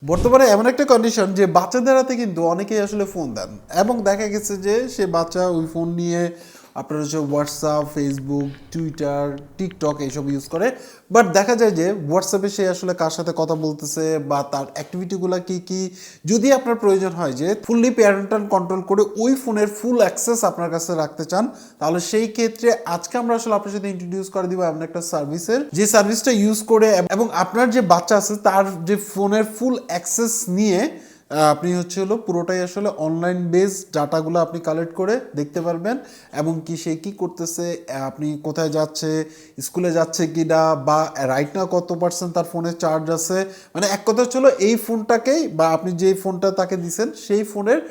বর্তমানে এমন একটা কন্ডিশন যে বাচ্চাদের হাতে কিন্তু অনেকেই আসলে ফোন দেন এবং দেখা গেছে যে সে বাচ্চা ওই ফোন নিয়ে আপনার হচ্ছে হোয়াটসঅ্যাপ, ফেসবুক, টুইটার, টিকটক এইসব ইউজ করে। বাট দেখা যায় যে হোয়াটসঅ্যাপে সে আসলে কার সাথে কথা বলতেছে বা তার অ্যাক্টিভিটিগুলো কি কি, যদি আপনার প্রয়োজন হয় যে ফুললি প্যারেন্টাল কন্ট্রোল করে ওই ফোনের ফুল অ্যাক্সেস আপনার কাছে রাখতে চান, তাহলে সেই ক্ষেত্রে আজকে আমরা আসলে আপনার সাথে ইন্ট্রোডিউস করে দিব এমন একটা সার্ভিসের, যে সার্ভিসটা ইউজ করে এবং আপনার যে বাচ্চা আছে তার যে ফোনের ফুল অ্যাক্সেস নিয়ে আপনি হচ্ছে হলো পুরোটাই আসলে অনলাইন বেস ডাটাগুলো আপনি কালেক্ট করে দেখতে পারবেন এবং কি সে কী করতেছে, আপনি কোথায় যাচ্ছে, স্কুলে যাচ্ছে কি না, বা রাইট না কত পার্সেন্ট তার ফোনে চার্জ আছে। মানে এক কথা হচ্ছে হলো এই ফোনটাকেই বা আপনি যে ফোনটা তাকে দিছেন সেই ফোনের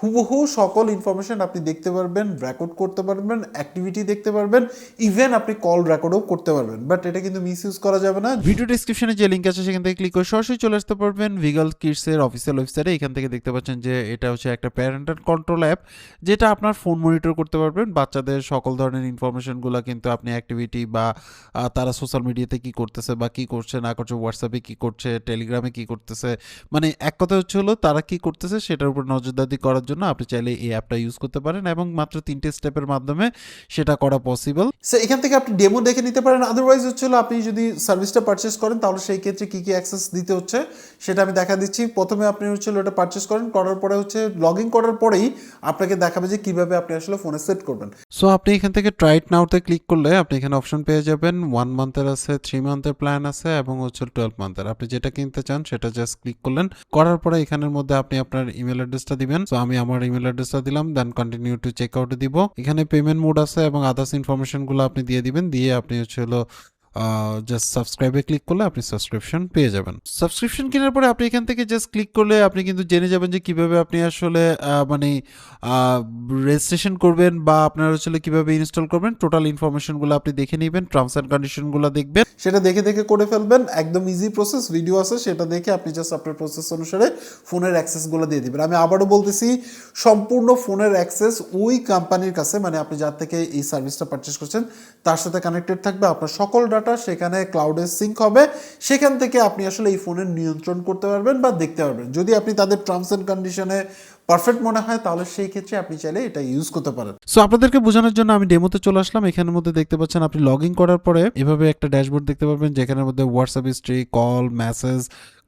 হুবহু সকল ইনফরমেশন আপনি দেখতে পারবেন, রেকর্ড করতে পারবেন, অ্যাক্টিভিটি দেখতে পারবেন, ইভেন আপনি কল রেকর্ডও করতে পারবেন। বাট এটা কিন্তু মিস ইউজ করা যাবে না। ভিডিও ডিসক্রিপশনে যে লিঙ্ক আছে সেখান থেকে ক্লিক করে সরাসরি চলে আসতে পারবেন ভিগাল কিডসের অফিসিয়াল ওয়েবসাইটে। এখান থেকে দেখতে পাচ্ছেন যে এটা হচ্ছে একটা প্যারেন্টাল কন্ট্রোল অ্যাপ, যেটা আপনার ফোন মনিটর করতে পারবেন। বাচ্চাদের সকল ধরনের ইনফরমেশনগুলো কিন্তু আপনি অ্যাক্টিভিটি বা তারা সোশ্যাল মিডিয়াতে কি করতেছে বা কি করছে না করছে, হোয়াটসঅ্যাপে কি করছে, টেলিগ্রামে কি করতেছে, মানে এক কথা হচ্ছে হলো তারা কি করতেছে সেটার উপর নজরদারি করার জন্য আপনি চাইলে এই অ্যাপটা ইউজ করতে পারেন এবং মাত্র 3টে স্টেপের মাধ্যমে সেটা করা পসিবল। সো এখান থেকে আপনি ডেমো দেখে নিতে পারেন। আদারওয়াইজ হচ্ছে হলো আপনি যদি সার্ভিসটা পারচেস করেন তাহলে সেই ক্ষেত্রে কী কী অ্যাক্সেস দিতে হচ্ছে সেটা আমি দেখা দিচ্ছি। প্রথমে আপনি হচ্ছে হলো এটা পারচেস করার পরে হচ্ছে লগ ইন করার পরেই আপনাকে দেখাবে যে কীভাবে আপনি আসলে ফোনে সেট করবেন। সো আপনি এখান থেকে ট্রাই ইট নাওতে ক্লিক করলে আপনি এখানে অপশন পেয়ে যাবেন। 1 মান্থের আছে, 3 মান্থের প্ল্যান আছে এবং হচ্ছে 12 মান্থের। আপনি যেটা কিনতে চান সেটা জাস্ট ক্লিক করলেন, করার পরে এখানের মধ্যে আপনি আপনার ইমেল অ্যাড্রেসটা দিবেন। সো আমি আমার ইমেল অ্যাড্রেসটা দিলাম, then continue to check out দিব। এখানে পেমেন্ট মোড আছে এবং আদার্স ইনফরমেশনগুলো আপনি দিয়ে দিবেন, দিয়ে আপনি হচ্ছে হলো জাস্ট সাবস্ক্রাইবে ক্লিক করলে আপনি সাবস্ক্রিপশন পেয়ে যাবেন। সাবস্ক্রিপশন কেনার পরে আপনি এখান থেকে জাস্ট ক্লিক করলে আপনি কিন্তু জেনে যাবেন যে কিভাবে আপনি আসলে মানে রেজিস্ট্রেশন করবেন বা আপনার আসলে কিভাবে ইনস্টল করবেন। টোটাল ইনফরমেশনগুলো আপনি দেখে নেবেন, টার্মস অ্যান্ড কন্ডিশনগুলো দেখবেন, সেটা দেখে দেখে করে ফেলবেন। একদম ইজি প্রসেস, ভিডিও আছে সেটা দেখে আপনি জাস্ট আপনার প্রসেস অনুসারে ফোনের অ্যাক্সেসগুলো দিয়ে দিবেন। আমি আবারও বলতেছি, সম্পূর্ণ ফোনের অ্যাক্সেস ওই কোম্পানির কাছে, মানে আপনি যার থেকে এই সার্ভিসটা পারচেস করছেন তার সাথে কানেক্টেড থাকবে। আপনার সকল ডাটা সেখানে ক্লাউডে সিঙ্ক হবে, সেখান থেকে আপনি আসলে এই ফোনের নিয়ন্ত্রণ করতে পারবেন বা দেখতে পারবেন। যদি আপনি তাদের টার্মস অ্যান্ড কন্ডিশনে পারফেক্ট মনে হয় তাহলে সেই ক্ষেত্রে আপনি চাইলে এটা ইউজ করতে পারেন। সো আপনাদেরকে বোঝানোর জন্য আমি ডেমোতে চলে আসলাম। এখানের মধ্যে দেখতে পাচ্ছেন আপনি লগ ইন করার পরে এভাবে একটা ড্যাশবোর্ড দেখতে পারবেন, যেখানের মধ্যে WhatsApp history, call, message,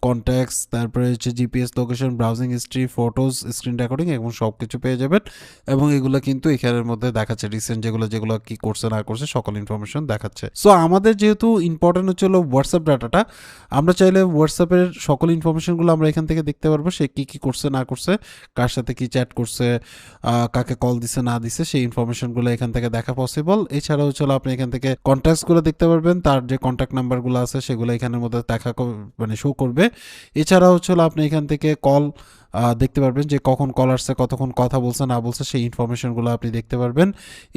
contacts, তারপরে হচ্ছে GPS location, browsing history, photos, screen recording এবং সব কিছু পেয়ে যাবেন। এবং এগুলো কিন্তু এখানের মধ্যে দেখাচ্ছে রিসেন্ট যেগুলো কি করছে না করছে সকল ইনফরমেশন দেখাচ্ছে। সো আমাদের যেহেতু ইম্পর্টেন্ট হচ্ছে হলো হোয়াটসঅ্যাপ ডাটাটা, আমরা চাইলে হোয়াটসঅ্যাপের সকল ইনফরমেশনগুলো আমরা এখান থেকে দেখতে পারবো। সে কি করছে না করছে, কার সাথে কি চ্যাট করছে, কাকে কল দিছে না দিছে, সেই ইনফরমেশনগুলো এখান থেকে দেখা পসিবল। এছাড়া হচ্ছে আপনি এখান থেকে কন্ট্যাক্টসগুলো দেখতে পারবেন, তার যে কন্ট্যাক্ট নাম্বারগুলো আছে সেগুলো এখানের মধ্যে মানে শো করবে। এছাড়া হচ্ছে আপনি এখান থেকে কল দেখতে পারবেন, যে কখন কল আসছে, কতক্ষণ কথা বলছে না বলছে, সেই ইনফরমেশনগুলো আপনি দেখতে পারবেন।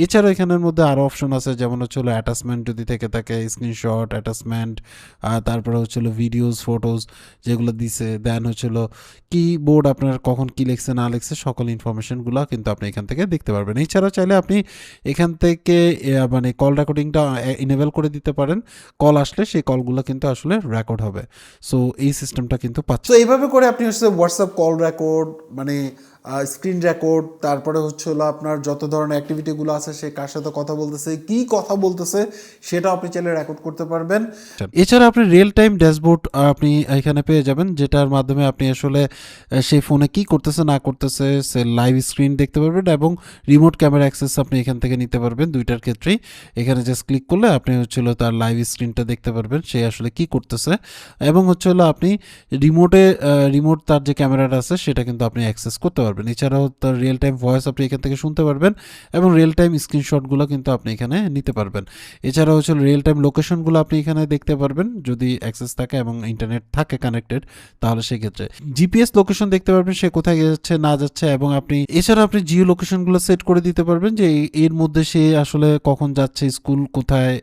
এছাড়া এখানের মধ্যে আরও অপশন আছে, যেমন হচ্ছে অ্যাটাচমেন্ট যদি থেকে থাকে, স্ক্রিনশট, অ্যাটাচমেন্ট, তারপরে হচ্ছে ভিডিওস, ফটোজ যেগুলো দিছে, দেন হচ্ছে কিবোর্ড আপনার কখন কি লিখছে না লিখছে সকল ইনফরমেশনগুলো কিন্তু আপনি এখান থেকে দেখতে পারবেন। এছাড়াও চাইলে আপনি এখান থেকে মানে কল রেকর্ডিংটা ইনেবল করে দিতে পারেন। কল আসলে সেই কলগুলো কিন্তু আসলে রেকর্ড হবে। সো এই সিস্টেমটা কিন্তু পাচ্ছে। তো এইভাবে করে আপনি হচ্ছে হোয়াটসঅ্যাপ কল রেকর্ড, মানে স্ক্রিন রেকর্ড, তারপরে হচ্ছে হলো আপনার যত ধরনের অ্যাক্টিভিটিগুলো আছে, সে কার সাথে কথা বলতেছে, কি কথা বলতেছে, সেটাও আপনি চাইলে রেকর্ড করতে পারবেন। এছাড়া আপনি রিয়েল টাইম ড্যাশবোর্ড আপনি এখানে পেয়ে যাবেন, যেটার মাধ্যমে আপনি আসলে সেই ফোনে কি করতেছে না করতেছে সে লাইভ স্ক্রিন দেখতে পারবেন এবং রিমোট ক্যামেরা অ্যাক্সেস আপনি এখান থেকে নিতে পারবেন। দুইটার ক্ষেত্রেই এখানে জাস্ট ক্লিক করলে আপনি হচ্ছে তার লাইভ স্ক্রিনটা দেখতে পারবেন, সে আসলে কি করতেছে। এবং হচ্ছে আপনি রিমোট তার যে ক্যামেরাটা আছে সেটা কিন্তু আপনি অ্যাক্সেস করতে পারবেন। এছাড়াও তার রিয়েল টাইম ভয়েস আপনি এখান থেকে শুনতে পারবেন এবং রিয়েল টাইম স্ক্রিনশটগুলো কিন্তু আপনি এখানে নিতে পারবেন। এছাড়াও হচ্ছে রিয়েল টাইম লোকেশনগুলো আপনি এখানে দেখতে পারবেন, যদি অ্যাক্সেস থাকে এবং ইন্টারনেট থাকে কানেক্টেড, তাহলে সেক্ষেত্রে জিপিএস লোকেশন দেখতে পারবেন, সে কোথায় যাচ্ছে না যাচ্ছে। এবং আপনি এছাড়া আপনি জিও লোকেশনগুলো সেট করে দিতে পারবেন, যে এর মধ্যে সে আসলে কখন যাচ্ছে, স্কুল কোথায়,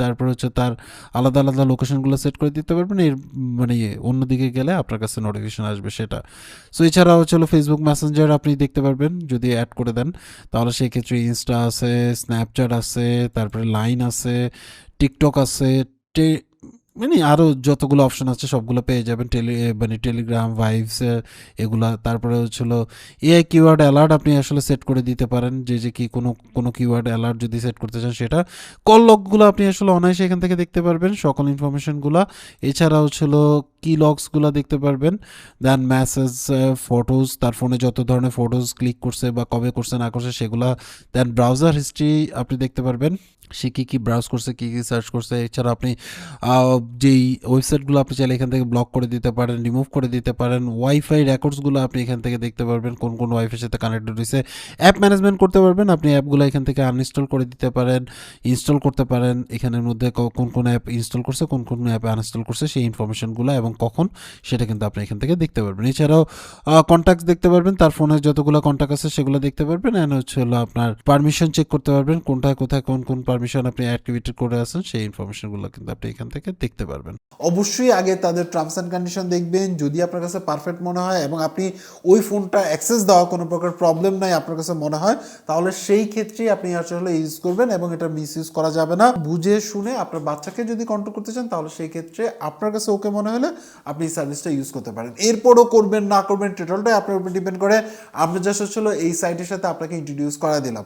তারপর হচ্ছে তার আলাদা আলাদা লোকেশনগুলো সেট করে দিতে পারবেন। এর মানে অন্যদিকে গেলে আপনার কাছে নোটিফিকেশন আসবে সেটা। সো এছাড়া হচ্ছে ফেসবুক মেসেঞ্জার আপনি দেখতে পারবেন, যদি অ্যাড করে দেন তাহলে সেই ক্ষেত্রে ইনস্টা আছে, স্ন্যাপচ্যাট আছে, তারপরে লাইন আছে, টিকটক আছে, মানে আরও যতগুলো অপশন আছে সবগুলো পেয়ে যাবেন, মানে টেলিগ্রাম, ভাইভস, এগুলা। তারপরে হচ্ছিল এআই কিওয়ার্ড অ্যালার্ট আপনি আসলে সেট করে দিতে পারেন, যে কি কোনো কোনো কিওয়ার্ড অ্যালার্ট যদি সেট করতে চান সেটা। কল লগগুলো আপনি আসলে অনায়াসে এখান থেকে দেখতে পারবেন, সকল ইনফরমেশনগুলো। এছাড়া হচ্ছিল কি লগসগুলো দেখতে পারবেন। দেন মেসেজ, ফটোজ, তার ফোনে যত ধরনের ফটোজ ক্লিক করছে বা কবে করছে না করছে সেগুলা। দেন ব্রাউজার হিস্ট্রি আপনি দেখতে পারবেন, সে কী কী ব্রাউজ করছে, কী কী সার্চ করছে। এছাড়া আপনি যেই ওয়েবসাইটগুলো আপনি চাইলে এখান থেকে ব্লক করে দিতে পারেন, রিমুভ করে দিতে পারেন। ওয়াইফাই রেকর্ডসগুলো আপনি এখান থেকে দেখতে পারবেন, কোন কোন ওয়াইফাইয়ের সাথে কানেক্টেড হয়েছে। অ্যাপ ম্যানেজমেন্ট করতে পারবেন, আপনি অ্যাপগুলো এখান থেকে আনইনস্টল করে দিতে পারেন, ইনস্টল করতে পারেন। এখানের মধ্যে কোন কোন অ্যাপ ইনস্টল করছে, কোন কোন অ্যাপ আনইনস্টল করছে, সেই ইনফরমেশনগুলো এবং কখন, সেটা কিন্তু আপনি এখান থেকে দেখতে পারবেন। এছাড়াও কন্ট্যাক্টস দেখতে পারবেন, তার ফোনে যতগুলো কন্ট্যাক্ট আছে সেগুলো দেখতে পারবেন। অ্যান্ড হচ্ছে হলো আপনার পারমিশন চেক করতে পারবেন, কোনটায় কোথায় কোন কোন পারমিশন আপনি অ্যাক্টিভেটেড করে আছেন, সেই ইনফরমেশনগুলো কিন্তু আপনি এখান থেকে দেখতে পারবেন। অবশ্যই আগে তাদের টার্মস অ্যান্ড কন্ডিশন দেখবেন, যদি আপনার কাছে পারফেক্ট মনে হয় এবং আপনি ওই ফোনটা অ্যাক্সেস দেওয়া কোনো প্রকার প্রবলেম নাই আপনার কাছে মনে হয়, তাহলে সেই ক্ষেত্রেই আপনি আসলে ইউজ করবেন এবং এটা মিস ইউজ করা যাবে না। বুঝে শুনে আপনার বাচ্চাকে যদি কন্ট্রোল করতে চান তাহলে সেই ক্ষেত্রে আপনার কাছে ওকে মনে হলে আপনি এই সার্ভিসটা ইউজ করতে পারেন। এরপরও করবেন না করবেন টোটালটাই আপনার উপর ডিপেন্ড করে। আমরা জাস্ট হচ্ছিল এই সাইটের সাথে আপনাকে ইন্ট্রোডিউস করা দিলাম।